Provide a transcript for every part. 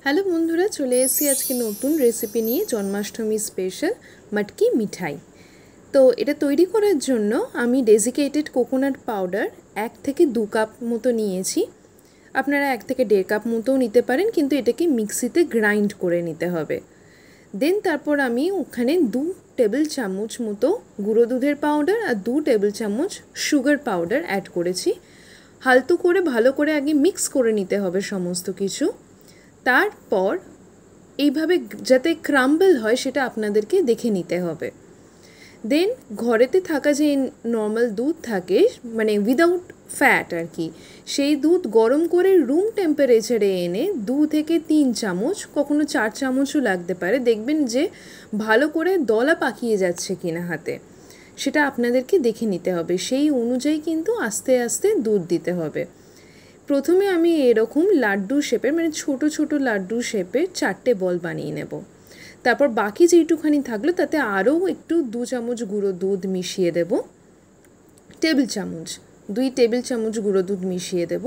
Hello বন্ধুরা, চলে এসেছি আজকে নতুন রেসিপি নিয়ে, জন্মাষ্টমী স্পেশাল মটকি মিঠাই। তো এটা তৈরি করার জন্য আমি ডেজিকেটেড কোকোনাট পাউডার 1 থেকে 2 কাপ মতো নিয়েছি। আপনারা 1 থেকে 1.5 কাপ মতোও নিতে পারেন, কিন্তু এটাকে মিক্সিতে গ্রাইন্ড করে নিতে হবে। দেন তারপর আমি ওখানে 2 টেবিল চামচ মতো গুঁড়ো দুধের পাউডার আর 2 টেবিল চামচ সুগার পাউডার অ্যাড করেছি। হালকা করে ভালো করে আগে মিক্স করে নিতে হবে সমস্ত কিছু। তারপর এইভাবে যাতে ক্রাম্বল হয় সেটা আপনাদেরকে দেখে নিতে হবে। দেন ঘরেতে থাকা যে নর্মাল দুধ থাকে, মানে উইদাউট ফ্যাট আর কি, সেই দুধ গরম করে রুম টেম্পারেচারে এনে 2 থেকে 3 চামচ, কখনো 4 চামচও লাগতে পারে, দেখবেন যে ভালো করে দলা পাকিয়ে যাচ্ছে কিনা হাতে, সেটা আপনাদেরকে দেখে নিতে হবে। সেই অনুযায়ী কিন্তু আস্তে আস্তে দুধ দিতে হবে। প্রথমে আমি এরকম লাড্ডু শেপের, মানে ছোট ছোট লাড্ডু শেপের 4টে বল বানিয়ে নেব। তারপর বাকি যেইটুখানি থাকলো তাতে আরও একটু 2 চামচ গুঁড়ো দুধ মিশিয়ে দেব, 2 টেবিল চামচ গুঁড়ো দুধ মিশিয়ে দেব।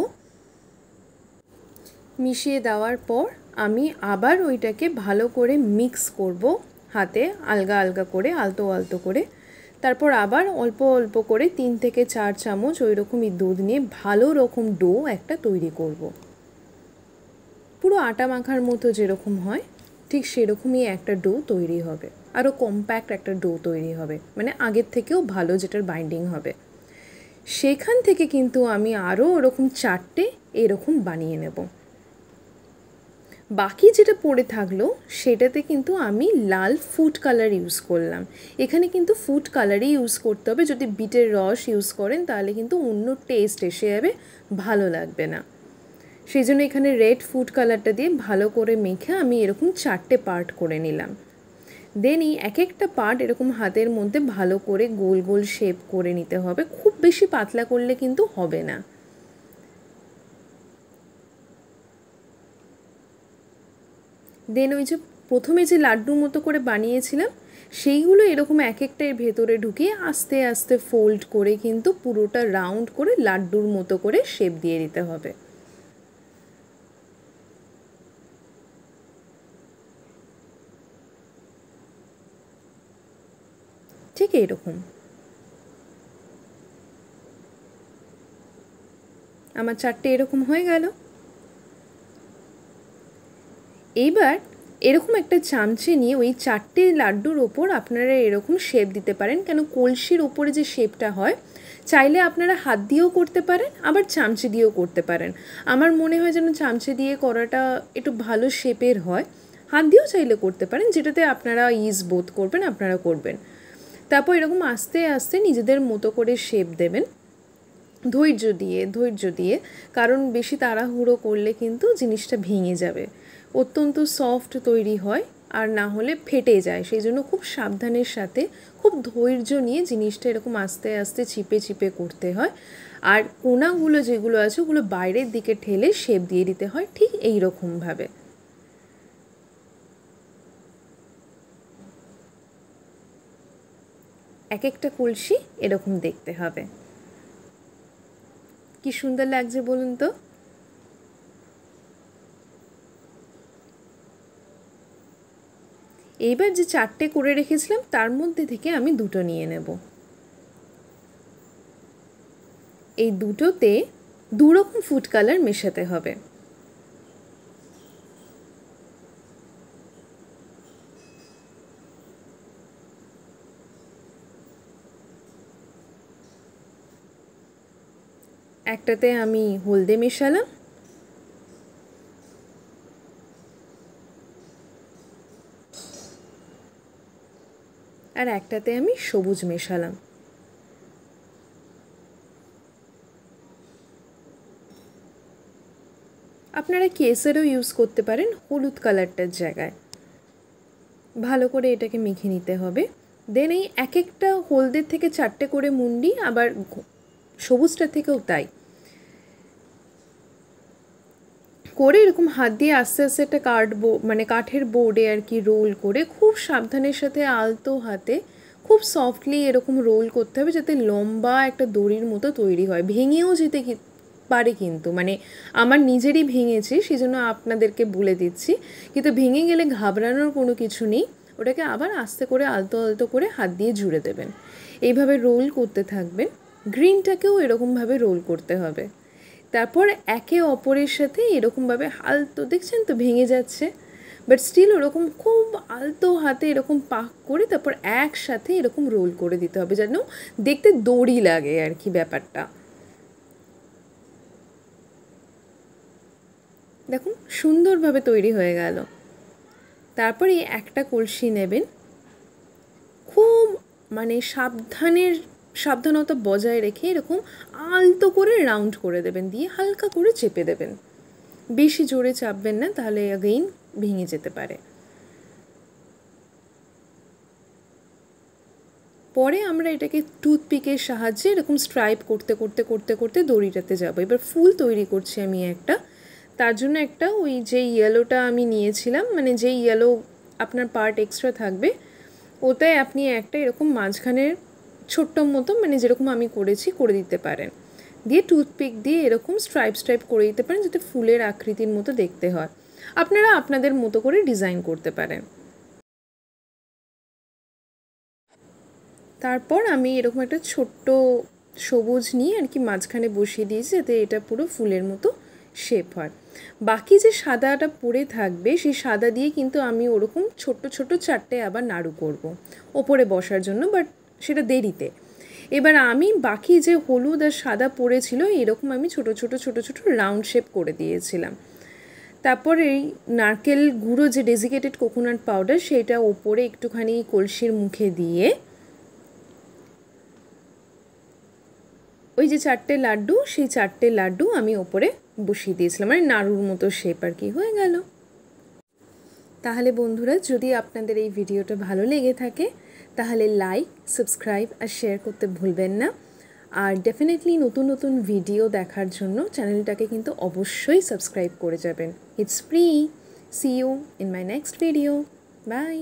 মিশিয়ে দেওয়ার পর আমি আবার ওইটাকে ভালো করে মিক্স করব হাতে, আলগা আলগা করে, আলতো আলতো করে। তারপর আবার অল্প অল্প করে 3 থেকে 4 চামচ ওই রকমই দুধ নিয়ে ভালো রকম ডো একটা তৈরি করব। পুরো আটা মাখার মতো যেরকম হয় ঠিক সেরকমই একটা ডো তৈরি হবে, আরও কম্প্যাক্ট একটা ডো তৈরি হবে, মানে আগের থেকেও ভালো, যেটার বাইন্ডিং হবে। সেখান থেকে কিন্তু আমি আরও ওরকম 4টে এরকম বানিয়ে নেব। বাকি যেটা পড়ে থাকলো সেটাতে কিন্তু আমি লাল ফুড কালার ইউজ করলাম। এখানে কিন্তু ফুড কালারই ইউজ করতে হবে, যদি বিটের রস ইউজ করেন তাহলে কিন্তু অন্য টেস্ট এসে যাবে, ভালো লাগবে না। সেই জন্য এখানে রেড ফুড কালারটা দিয়ে ভালো করে মেখে আমি এরকম 4টে পার্ট করে নিলাম। দেন এই এক একটা পার্ট এরকম হাতের মধ্যে ভালো করে গোল গোল শেপ করে নিতে হবে, খুব বেশি পাতলা করলে কিন্তু হবে না। দেন ওই যে প্রথমে যে লাড্ডুর মতো করে বানিয়েছিলাম সেইগুলো এরকম এক একটা এর ভেতরে ঢুকিয়ে আস্তে আস্তে ফোল্ড করে কিন্তু পুরোটা রাউন্ড করে লাড্ডুর মতো করে শেপ দিয়ে দিতে হবে। ঠিক এইরকম আমার 4টে এরকম হয়ে গেল। এইবার এরকম একটা চামচে নিয়ে ওই 4টে লাড্ডুর ওপর আপনারা এরকম শেপ দিতে পারেন, কেন কলসির ওপরে যে শেপটা হয় চাইলে আপনারা হাত দিয়েও করতে পারেন, আবার চামচে দিয়েও করতে পারেন। আমার মনে হয় যেন চামচে দিয়ে করাটা একটু ভালো শেপের হয়। হাত দিয়েও চাইলে করতে পারেন, যেটাতে আপনারা ইজ বোধ করবেন আপনারা করবেন। তারপর এরকম আস্তে আস্তে নিজেদের মতো করে শেপ দেবেন, ধৈর্য দিয়ে, কারণ বেশি তাড়াহুড়ো করলে কিন্তু জিনিসটা ভেঙে যাবে। অত্যন্ত সফট তৈরি হয় আর না হলে ফেটে যায়, সেই জন্য খুব সাবধানের সাথে খুব ধৈর্য নিয়ে জিনিসটা এরকম আস্তে আস্তে চিপে চিপে করতে হয়। আর কোনাগুলো যেগুলো আছে ওগুলো বাইরের দিকে ঠেলে শেপ দিয়ে দিতে হয়, ঠিক এই রকমভাবে। এক একটা কলসি এরকম দেখতে হবে। কি সুন্দর লাগছে বলুন তো। এইবার যে 4টে করে রেখেছিলাম তার মধ্যে থেকে আমি 2টো নিয়ে নেব। এই দুটোতে 2 রকম ফুড কালার মেশাতে হবে। একটাতে আমি হলদে মেশালাম, আর একটাতে আমি সবুজ মেশালাম। আপনারা কেসারও ইউজ করতে পারেন হলুদ কালারটার জায়গায়। ভালো করে এটাকে মেখে নিতে হবে। দেন এই এক একটা হলদের থেকে 4টে করে মুন্ডি, আবার সবুজটা থেকেও তাই করে এরকম হাত দিয়ে আস্তে আস্তে একটা মানে কাঠের বোর্ডে আর কি রোল করে খুব সাবধানের সাথে আলতো হাতে খুব সফটলি এরকম রোল করতে হবে, যাতে লম্বা একটা দড়ির মতো তৈরি হয়, ভেঙেও যেতে পারে কিন্তু, মানে আমার নিজেরই ভেঙেছে সেজন্য আপনাদেরকে বলে দিচ্ছি, কিন্তু ভেঙে গেলে ঘাবড়ানোর কোনো কিছু নেই। ওটাকে আবার আস্তে করে আলতো আলতো করে হাত দিয়ে জুড়ে দেবেন। এইভাবে রোল করতে থাকবেন। গ্রিনটাকেও এরকমভাবে রোল করতে হবে। তারপর একে অপরের সাথে এরকমভাবে আলতো, দেখছেন তো ভেঙে যাচ্ছে, বাট স্টিল ওরকম খুব আলতো হাতে এরকম পাক করে তারপর একসাথে এরকম রোল করে দিতে হবে, যেন দেখতে দড়ি লাগে আর কি ব্যাপারটা। দেখুন সুন্দরভাবে তৈরি হয়ে গেল। তারপর এই একটা কলসি নেবেন, খুব মানে সাবধানতা বজায় রেখে এরকম আলতো করে রাউন্ড করে দেবেন, দিয়ে হালকা করে চেপে দেবেন। বেশি জোরে চাপবেন না, তাহলে অ্যাগেইন ভেঙে যেতে পারে। পরে আমরা এটাকে টুথপিকের সাহায্যে এরকম স্ট্রাইপ করতে করতে করতে করতে দড়িটাতে যাব। এবার ফুল তৈরি করছি আমি একটা। তার জন্য একটা ওই যে ইয়েলোটা আমি নিয়েছিলাম, মানে যেই ইয়েলো আপনার পার্ট এক্সট্রা থাকবে ওটাই আপনি একটা এরকম মাঝখানের ছোট্ট মতো, মানে যেরকম আমি করেছি করে দিতে পারেন, দিয়ে টুথপিক দিয়ে এরকম স্ট্রাইপ করে দিতে পারেন, যাতে ফুলের আকৃতির মতো দেখতে হয়। আপনারা আপনাদের মতো করে ডিজাইন করতে পারেন। তারপর আমি এরকম একটা ছোট্ট সবুজ নিয়ে আর কি মাঝখানে বসিয়ে দিয়েছি, যাতে এটা পুরো ফুলের মতো শেপ হয়। বাকি যে সাদাটা পড়ে থাকবে সেই সাদা দিয়ে কিন্তু আমি ওরকম ছোট্ট ছোট্ট চারটে আবার নাড়ু করব ওপরে বসার জন্য, বাট সেটা দেরিতে। এবার আমি বাকি যে হলুদ আর সাদা পড়েছিল এরকম আমি ছোট ছোট ছোট ছোট রাউন্ড শেপ করে দিয়েছিলাম। তারপর এই নারকেল গুঁড়ো যে ডেজিকেটেড কোকোনাট পাউডার সেটা ওপরে একটুখানি কলসির মুখে দিয়ে ওই যে চারটে লাড্ডু, সেই চারটে লাড্ডু আমি ওপরে বসিয়ে দিয়েছিলাম, মানে নাড়ুর মতো শেপ আর কি হয়ে গেল। তাহলে বন্ধুরা, যদি আপনাদের এই ভিডিওটা ভালো লেগে থাকে তাহলে লাইক, সাবস্ক্রাইব আর শেয়ার করতে ভুলবেন না। আর ডেফিনেটলি নতুন নতুন ভিডিও দেখার জন্য চ্যানেলটাকে কিন্তু অবশ্যই সাবস্ক্রাইব করে যাবেন। It's free. See you in my next video. By.